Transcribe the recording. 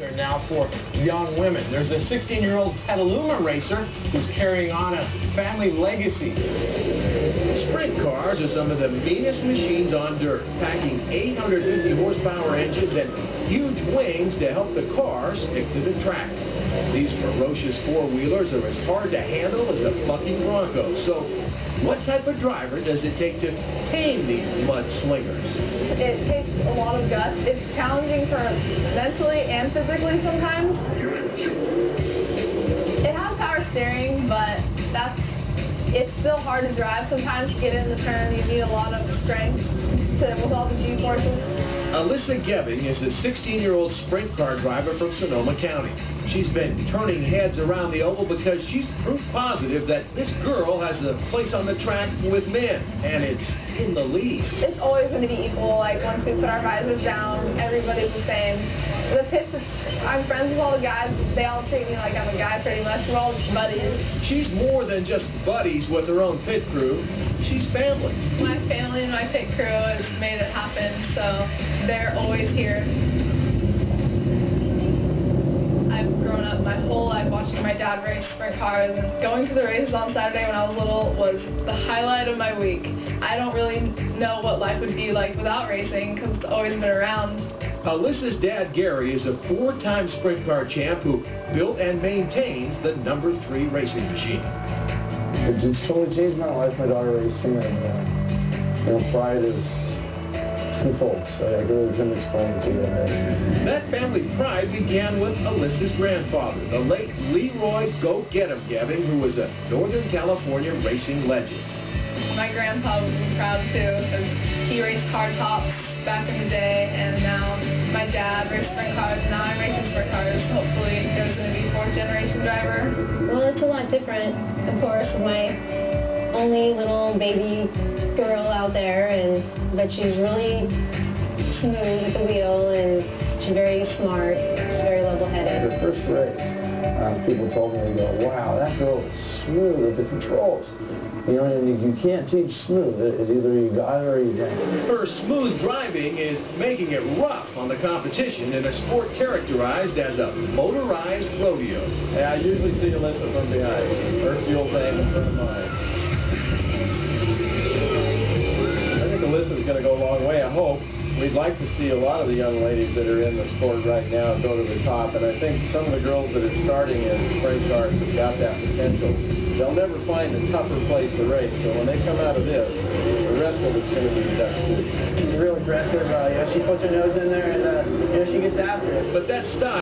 They're now for young women. There's a 16-year-old Petaluma racer who's carrying on a family legacy. Sprint cars are some of the meanest machines on dirt, packing 850 horsepower engines and huge wings to help the car stick to the track. These ferocious four-wheelers are as hard to handle as a bucking bronco. So what type of driver does it take to tame these mudslingers? It takes a lot of guts. It's challenging for mentally and physically sometimes. It has power steering, but it's still hard to drive. Sometimes to get in the turn, you need a lot of strength with all the G-forces. Alissa Geving is a 16-year-old sprint car driver from Sonoma County. She's been turning heads around the oval because she's proof positive that this girl has a place on the track with men, and it's in the lead. It's always going to be equal. Like, once we put our visors down, everybody's the same. The pits, I'm friends with all the guys. They all treat me like I'm a guy pretty much. We're all just buddies. She's more than just buddies with her own pit crew. She's family. My family and my pit crew has made it happen, so they're always here. I've grown up my whole life watching my dad race sprint cars, and going to the races on Saturday when I was little was the highlight of my week. I don't really know what life would be like without racing because it's always been around. Alyssa's dad, Gary, is a four-time sprint car champ who built and maintains the #3 racing machine. It's totally changed my life, my daughter racing, and pride is twofold, so I really couldn't explain it to you. That family pride began with Alyssa's grandfather, the late Leroy Go Get 'em Geving, who was a Northern California racing legend. My grandpa would be proud too, because he raced hard tops back in the day, and now my dad raced sprint cars, and now I'm racing sprint cars. Hopefully there's going to be a fourth-generation driver. Well, it's a lot different, of course, with my only little baby girl out there, but she's really smooth at the wheel, and she's very smart, she's very level-headed. The first race, people told me, they go, wow, that girl is smooth with the controls. You know, and you can't teach smooth. It's either you got it or you don't. Her smooth driving is making it rough on the competition in a sport characterized as a motorized rodeo. Yeah, I usually see Alissa from behind. Her fuel tank in front of mine. I think Alyssa's going to go a long way, I hope. We'd like to see a lot of the young ladies that are in the sport right now go to the top, and I think some of the girls that are starting in sprint cars have got that potential. They'll never find a tougher place to race, so when they come out of this, the rest of it's going to be Dutch City. She's real aggressive. She puts her nose in there, and she gets after it. But that style